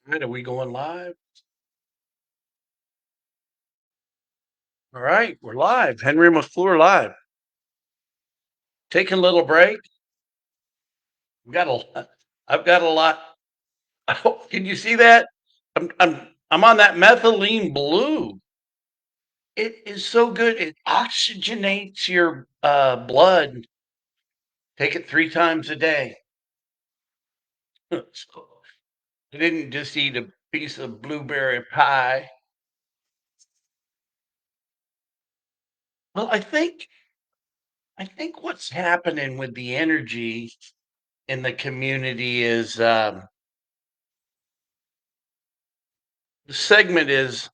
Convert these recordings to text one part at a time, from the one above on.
All right, are we going live? All right, we're live. Henry McClure live. Taking a little break. I've got I've got a lot. Oh, can you see that? I'm on that methylene blue. It is so good. It oxygenates your blood. Take it 3 times a day. So I didn't just eat a piece of blueberry pie. Well, I think what's happening with the energy in the community is the segment is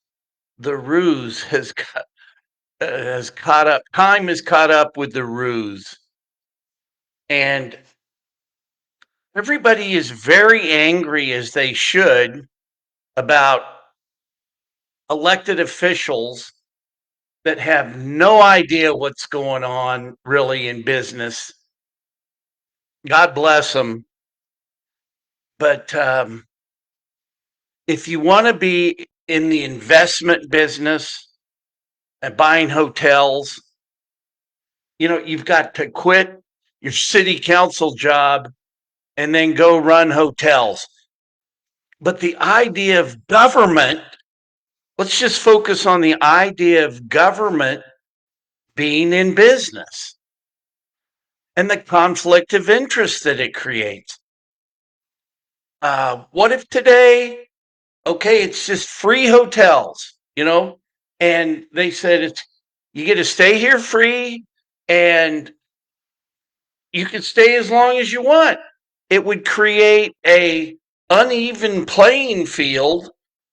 the ruse has caught up. Time has caught up with the ruse, and everybody is very angry, as they should, about elected officials that have no idea what's going on really in business. God bless them, but if you want to be in the investment business and buying hotels, you've got to quit your city council job and then go run hotels. But the idea of government, let's just focus on the idea of government being in business and the conflict of interest that it creates. What if today, okay, it's just free hotels, and they said you get to stay here free and you can stay as long as you want. It would create a uneven playing field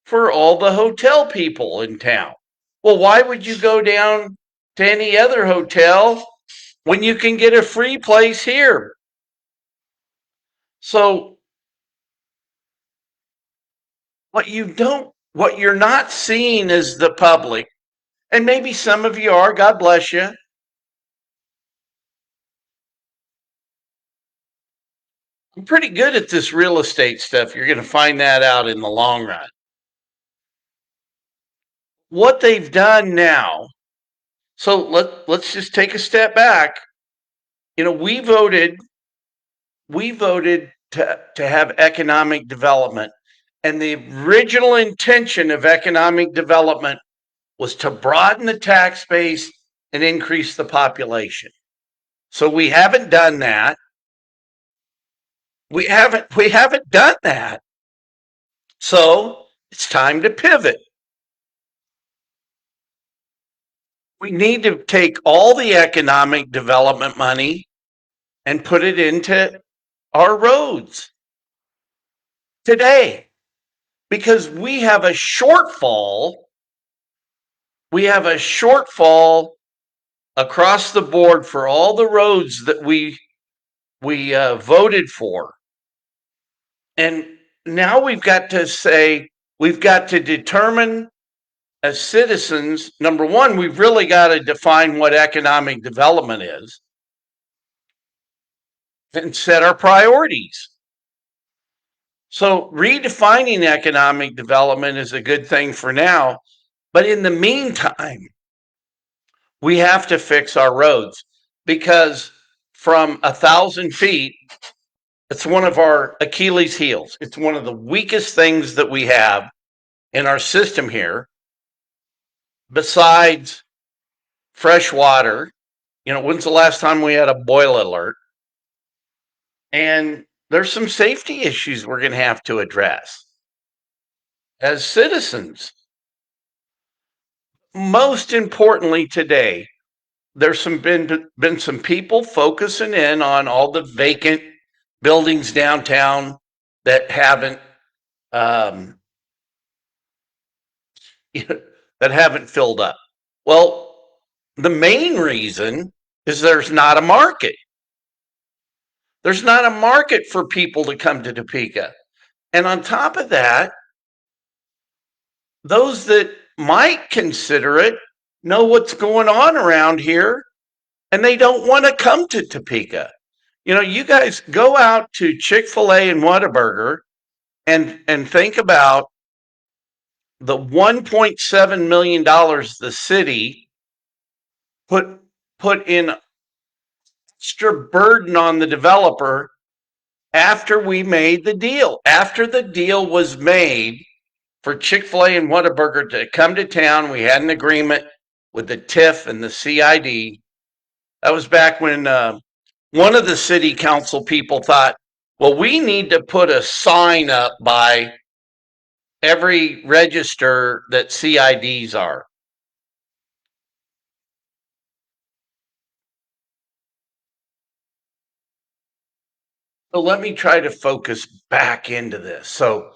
for all the hotel people in town. Well, why would you go down to any other hotel when you can get a free place here? So what you're not seeing is the public, and maybe some of you are, God bless you. I'm pretty good at this real estate stuff. You're going to find that out in the long run. What they've done now, so let's just take a step back. We voted to have economic development, and the original intention of economic development was to broaden the tax base and increase the population. So we haven't done that. We haven't done that. So it's time to pivot. We need to take all the economic development money and put it into our roads today, because we have a shortfall. We have a shortfall across the board for all the roads that we voted for. And now we've got to determine as citizens, number one, we've really got to define what economic development is and set our priorities. So redefining economic development is a good thing for now. But in the meantime, we have to fix our roads, because from 1,000 feet, it's one of our Achilles heels. It's one of the weakest things that we have in our system here, besides fresh water. When's the last time we had a boil alert? And there's some safety issues we're going to have to address as citizens. Most importantly today, there's been some people focusing in on all the vacant buildings downtown that haven't that haven't filled up. Well, the main reason is there's not a market. There's not a market for people to come to Topeka. And on top of that, those that might consider it know what's going on around here, and they don't want to come to Topeka. You guys go out to Chick-fil-A and Whataburger And think about the $1.7 million the city put in extra burden on the developer after we made the deal. After the deal was made for Chick-fil-A and Whataburger to come to town, we had an agreement with the TIF and the CID. That was back when one of the city council people thought, well, we need to put a sign up by every register that CIDs are. So let me try to focus back into this. So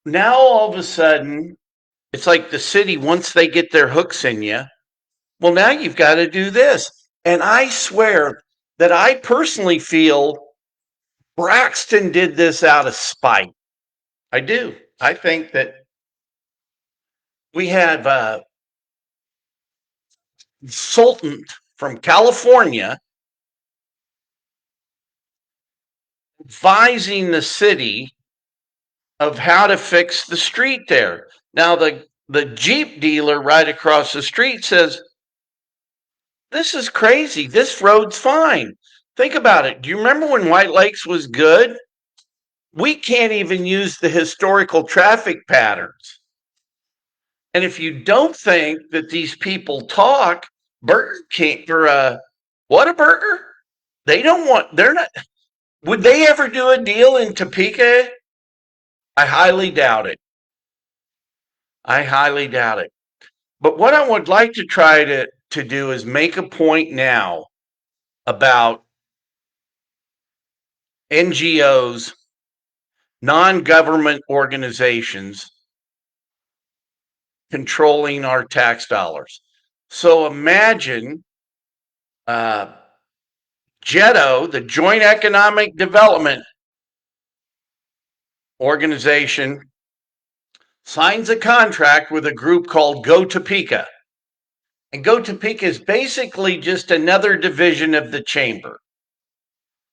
now all of a sudden, it's like the city, once they get their hooks in you, well, now you've got to do this. And I swear that I personally feel Braxton did this out of spite. I do. I think that we have a consultant from California advising the city of how to fix the street there. Now, the Jeep dealer right across the street says, this is crazy. This road's fine. Think about it. Do you remember when White Lakes was good? We can't even use the historical traffic patterns. And if you don't think that these people talk, Burger King or Whataburger, they don't want, they're not, would they ever do a deal in Topeka? I highly doubt it. I highly doubt it. But what I would like to try to do is make a point now about NGOs, non-government organizations controlling our tax dollars. So imagine JETO, the Joint Economic Development Organization, signs a contract with a group called GO Topeka. And GO Topeka is basically just another division of the chamber.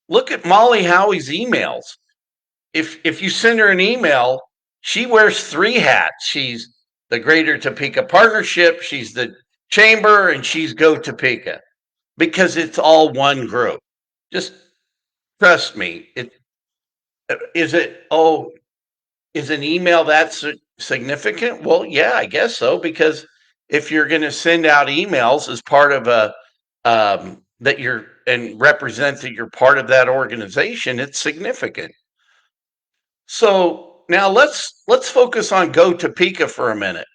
Look at Molly Howie's emails. If you send her an email, she wears 3 hats. She's the Greater Topeka Partnership, she's the chamber, and she's GO Topeka, because it's all one group. Just trust me. Is an email that significant? Well, yeah, I guess so, because if you're going to send out emails as part of a that you're and represent that you're part of that organization, it's significant. So now let's focus on GO Topeka for a minute,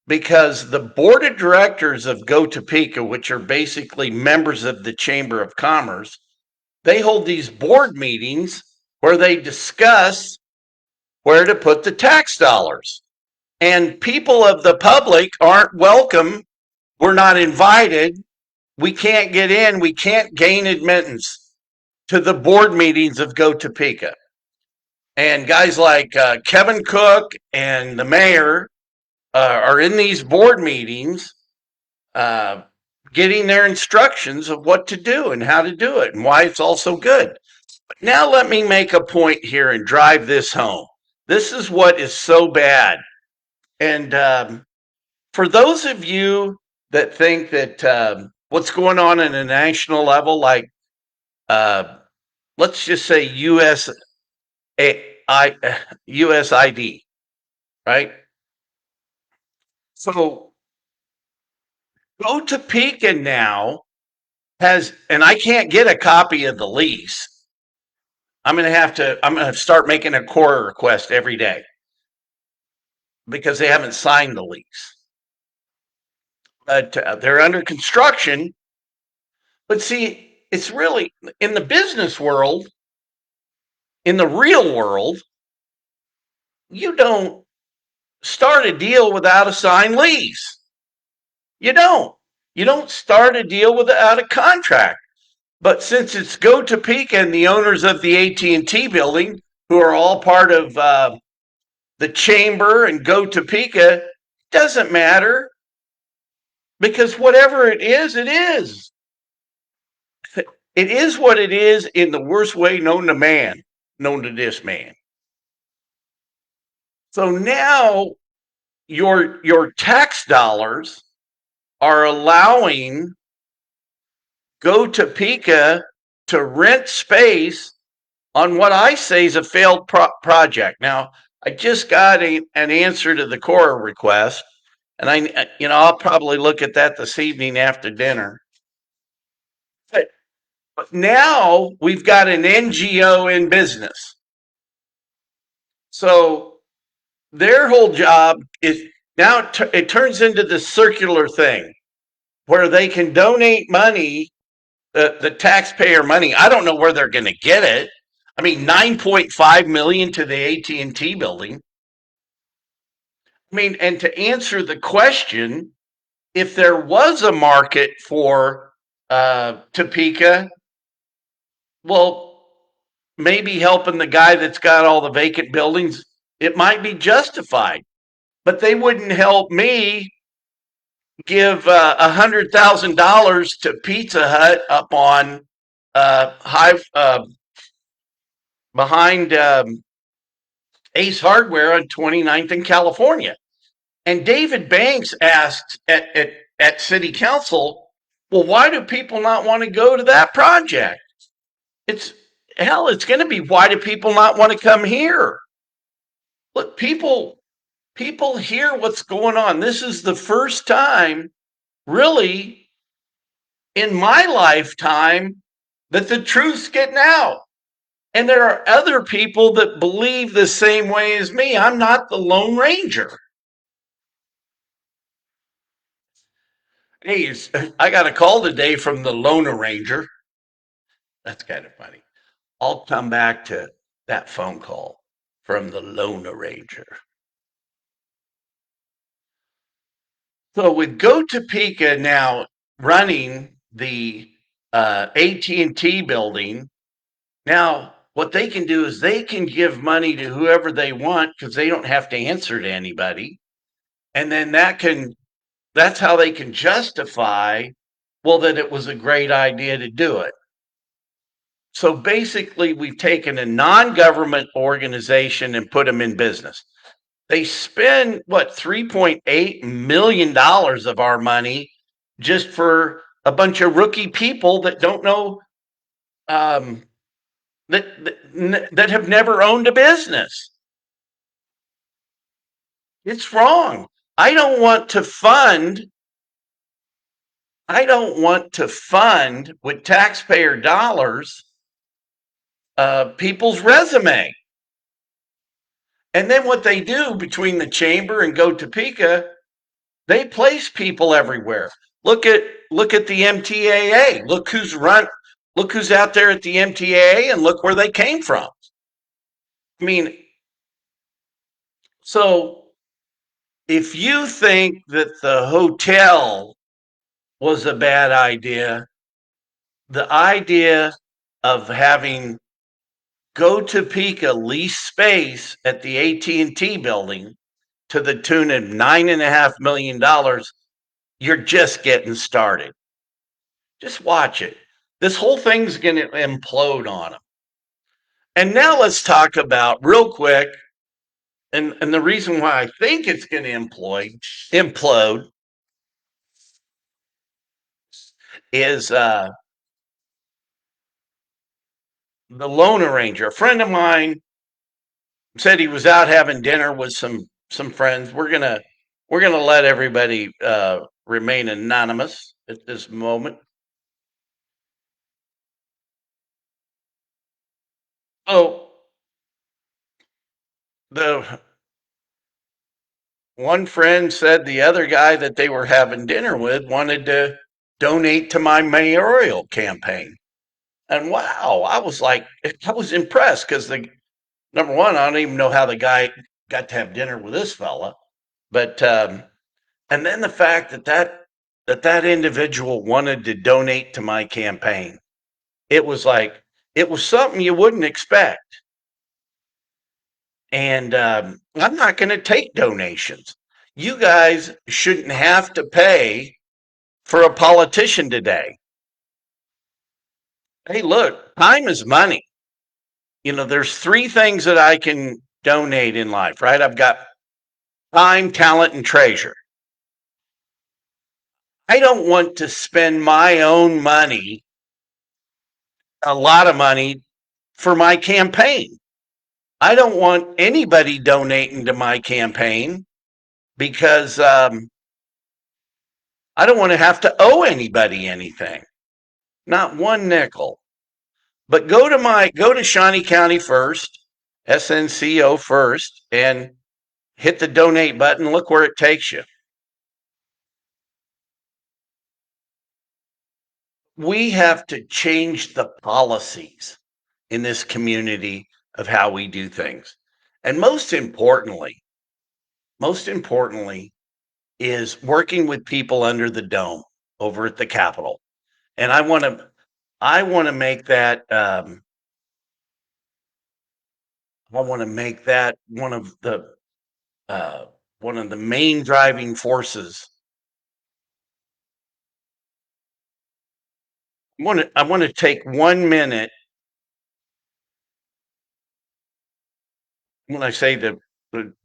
because the board of directors of GO Topeka, which are basically members of the Chamber of Commerce, they hold these board meetings where they discuss where to put the tax dollars. And people of the public aren't welcome. We're not invited. We can't get in. We can't gain admittance to the board meetings of GO Topeka. And guys like Kevin Cook and the mayor are in these board meetings getting their instructions of what to do and how to do it and why it's all so good. But now let me make a point here and drive this home. This is what is so bad. And for those of you that think that what's going on at a national level, like let's just say USID, right? So GO Topeka now has, and I can't get a copy of the lease. I'm going to start making a core request every day because they haven't signed the lease. But they're under construction. But see, it's really in the business world, in the real world, you don't start a deal without a signed lease. You don't. You don't start a deal without a contract. But since it's GO Topeka and the owners of the AT&T building, who are all part of the chamber and GO Topeka, doesn't matter, because whatever it is, it is. It is what it is in the worst way known to man, known to this man. So now your tax dollars are allowing GO Topeka to rent space on what I say is a failed project. Now, I just got an answer to the Cora request, and I'll probably look at that this evening after dinner. But now we've got an NGO in business. So their whole job is now it turns into the circular thing where they can donate money, the taxpayer money. I don't know where they're going to get it. I mean, 9.5 million to the AT&T building. I mean, and to answer the question, if there was a market for Topeka, well, maybe helping the guy that's got all the vacant buildings, it might be justified. But they wouldn't help me give $100,000 to Pizza Hut up on behind Ace Hardware on 29th in California. And David Banks asked at City Council, well, why do people not want to go to that project? It's going to be, why do people not want to come here? Look, people hear what's going on. This is the first time, really, in my lifetime, that the truth's getting out. And there are other people that believe the same way as me. I'm not the Lone Ranger. Hey, I got a call today from the Lone Ranger. That's kind of funny. I'll come back to that phone call from the Lone Ranger. So with GO Topeka now running the AT&T building, now what they can do is they can give money to whoever they want because they don't have to answer to anybody. And then that's how they can justify, well, that it was a great idea to do it. So basically, we've taken a non-government organization and put them in business. They spend what, $3.8 million of our money just for a bunch of rookie people that don't know, that have never owned a business. It's wrong. I don't want to fund with taxpayer dollars people's resume. And then what they do between the chamber and GO Topeka, they place people everywhere. Look at the MTAA. Look who's out there at the MTAA, and look where they came from. I mean, so if you think that the hotel was a bad idea, the idea of having GO Topeka lease space at the AT&T building to the tune of $9.5 million, you're just getting started. Just watch it. This whole thing's going to implode on them. And now let's talk about real quick, and the reason why I think it's going to implode is the Lone Ranger. A friend of mine said he was out having dinner with some friends. We're gonna let everybody remain anonymous at this moment. So the one friend said the other guy that they were having dinner with wanted to donate to my mayoral campaign. And wow, I was impressed because number one, I don't even know how the guy got to have dinner with this fella. But and then the fact that individual wanted to donate to my campaign, it was something you wouldn't expect. And I'm not going to take donations. You guys shouldn't have to pay for a politician today. Hey, look, time is money. There's three things that I can donate in life, right? I've got time, talent, and treasure. I don't want to spend my own money, a lot of money, for my campaign. I don't want anybody donating to my campaign because I don't want to have to owe anybody anything, not one nickel. But go to Shawnee County first, SNCO first, and hit the donate button. Look where it takes you. We have to change the policies in this community of how we do things. And most importantly, is working with people under the dome over at the Capitol. And I want to make that, I want to make that uh, one of the main driving forces. I want to take 1 minute when I say the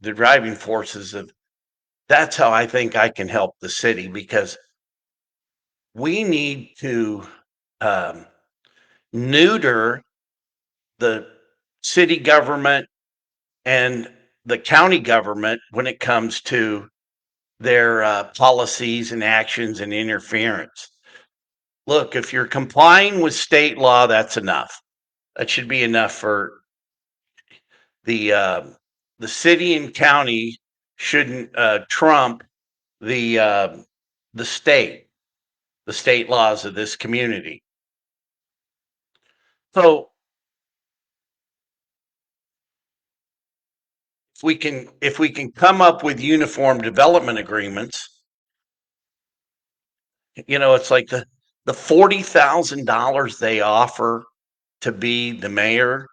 driving forces of that's how I think I can help the city because we need to um, neuter the city government and the county government when it comes to their policies and actions and interference. Look, if you're complying with state law, that's enough. That should be enough for the uh, the city and county shouldn't trump the uh, the state, the state laws of this community. So if we can come up with uniform development agreements, it's like the $40,000 they offer to be the mayor.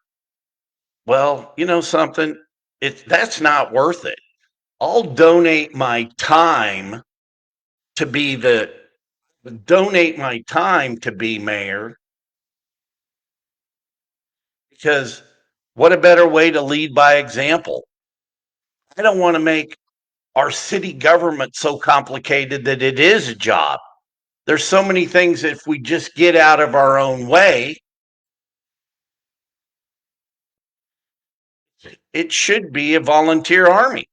Well, you know something, that's not worth it. I'll donate my time to be the donate my time to be mayor because what a better way to lead by example. I don't want to make our city government so complicated that it is a job. There's so many things that if we just get out of our own way, it should be a volunteer army.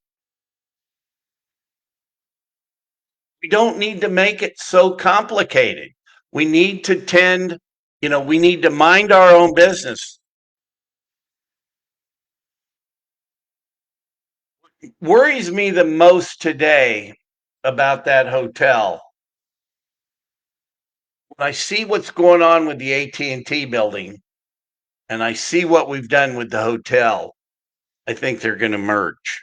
We don't need to make it so complicated. We need to we need to mind our own business. Worries me the most today about that hotel. When I see what's going on with the AT&T building and I see what we've done with the hotel, I think they're going to merge.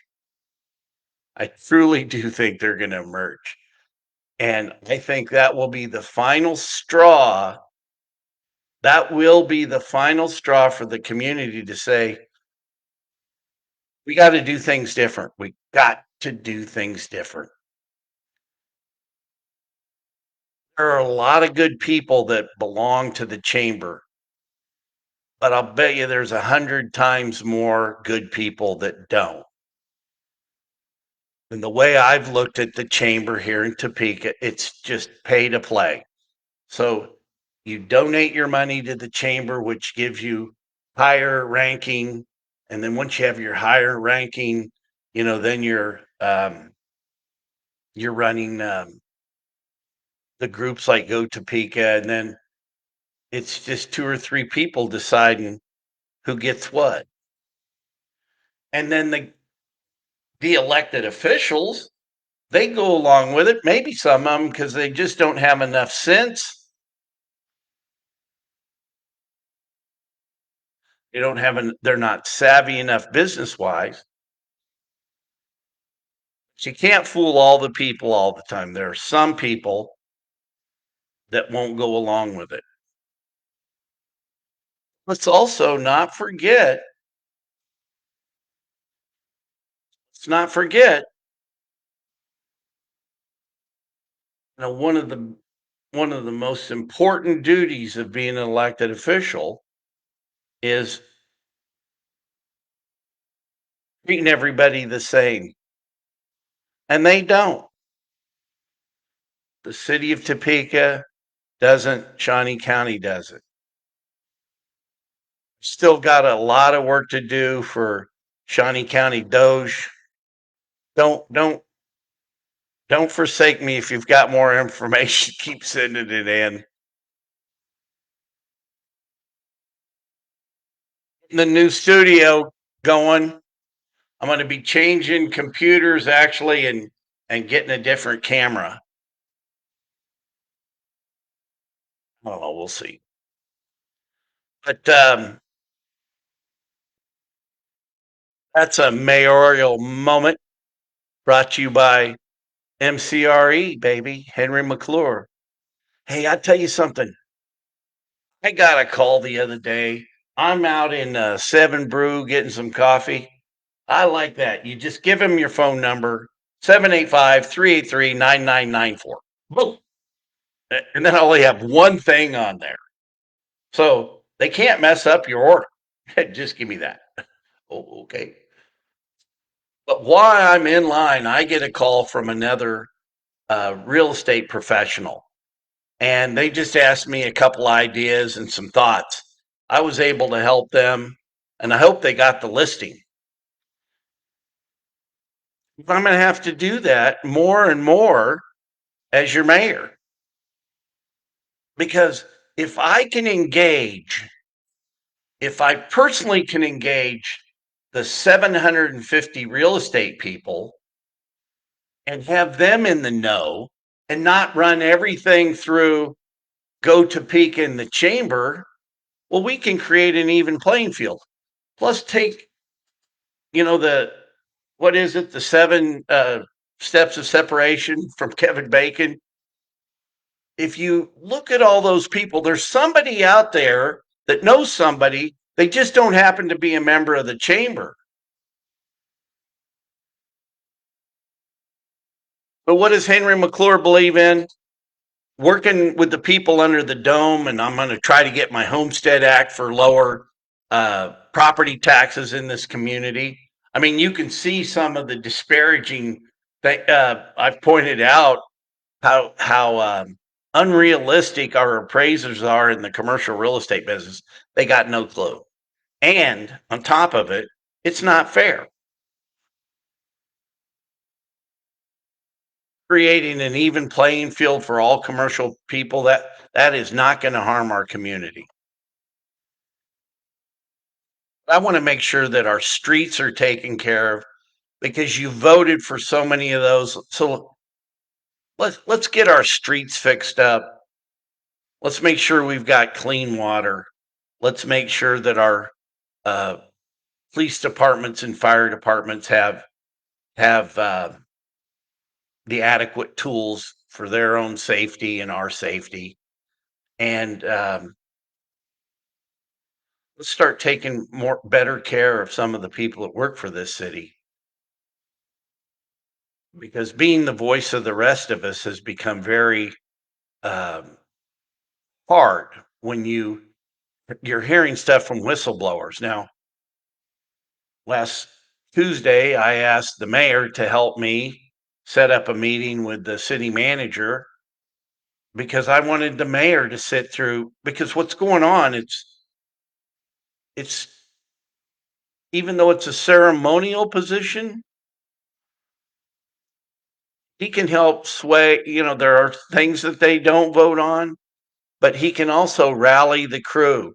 I truly do think they're going to merge. And I think that will be the final straw. That will be the final straw for the community to say, we got to do things different. We got to do things different. There are a lot of good people that belong to the chamber, but I'll bet you there's 100 times more good people that don't. And the way I've looked at the chamber here in Topeka, it's just pay to play. So you donate your money to the chamber, which gives you higher ranking. And then once you have your higher ranking, then you're running the groups like GO Topeka, and then it's just two or three people deciding who gets what. And then the elected officials, they go along with it. Maybe some of them because they just don't have enough sense. They're not savvy enough business wise. You can't fool all the people all the time. There are some people that won't go along with it. Let's not forget, one of the most important duties of being an elected official is treating everybody the same. And they don't. The city of Topeka doesn't, Shawnee County doesn't. Still got a lot of work to do for Shawnee County Doge. Don't don't forsake me. If you've got more information, keep sending it in. The new studio going. I'm going to be changing computers actually and getting a different camera. I don't know. We'll see. But that's a mayoral moment brought to you by MCRE, baby, Henry McClure. Hey, I tell you something. I got a call the other day. I'm out in Seven Brew getting some coffee. I like that. You just give them your phone number, 785-383-9994. Boom. And then I only have one thing on there. So they can't mess up your order. Just give me that. Oh, okay. But while I'm in line, I get a call from another real estate professional, and they just asked me a couple ideas and some thoughts. I was able to help them, and I hope they got the listing. I'm going to have to do that more and more as your mayor, because if I can engage, if I personally can engage the 750 real estate people and have them in the know and not run everything through GO Topeka in the chamber, well, we can create an even playing field. Plus, take, the, what is it, the seven steps of separation from Kevin Bacon. If you look at all those people, there's somebody out there that knows somebody. They just don't happen to be a member of the chamber. But what does Henry McClure believe in? Working with the people under the dome, and I'm going to try to get my Homestead Act for lower property taxes in this community. I mean, you can see some of the disparaging that I've pointed out how unrealistic our appraisers are in the commercial real estate business. They got no clue, and on top of it, it's not fair. Creating an even playing field for all commercial people, that is not going to harm our community. I want to make sure that our streets are taken care of because you voted for so many of those. So let's get our streets fixed up. Let's make sure we've got clean water. Let's make sure that our uh, police departments and fire departments have the adequate tools for their own safety and our safety. And let's start taking better care of some of the people that work for this city, because being the voice of the rest of us has become very um, hard when you're hearing stuff from whistleblowers. Now, last Tuesday, I asked the mayor to help me set up a meeting with the city manager because I wanted the mayor to sit through, because what's going on, it's even though it's a ceremonial position, he can help sway, there are things that they don't vote on, but he can also rally the crew.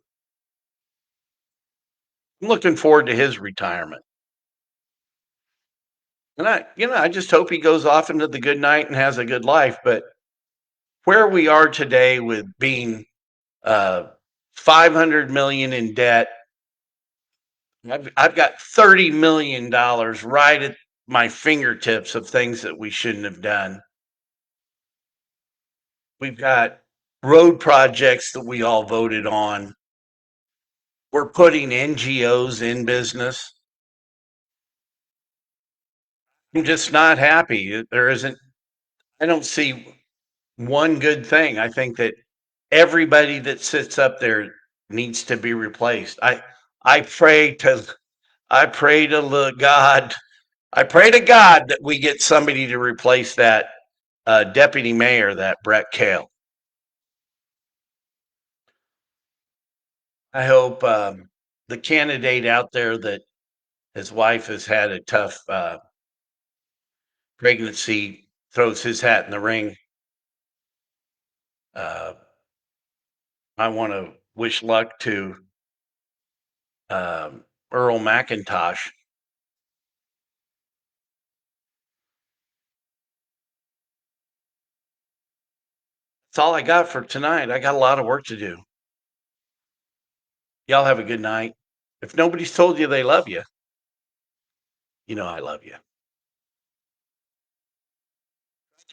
I'm looking forward to his retirement. And I just hope he goes off into the good night and has a good life. But where we are today with being 500 million in debt, I've got $30 million right at my fingertips of things that we shouldn't have done. We've got road projects that we all voted on. We're putting NGOs in business. I'm just not happy. I don't see one good thing. I think that everybody that sits up there needs to be replaced. I pray to I pray to God. I pray to God that we get somebody to replace that deputy mayor, that Brett Kale. I hope the candidate out there that his wife has had a tough pregnancy throws his hat in the ring. Uh, I want to wish luck to Earl McIntosh. That's all I got for tonight. I got a lot of work to do. Y'all have a good night. If nobody's told you they love you, you know I love you.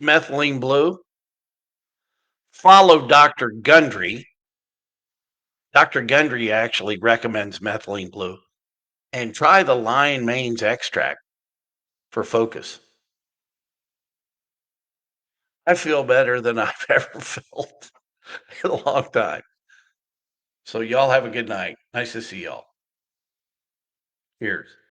Methylene blue. Follow Dr. Gundry. Dr. Gundry actually recommends methylene blue. And try the lion mane's extract for focus. I feel better than I've ever felt in a long time. So y'all have a good night. Nice to see y'all. Cheers.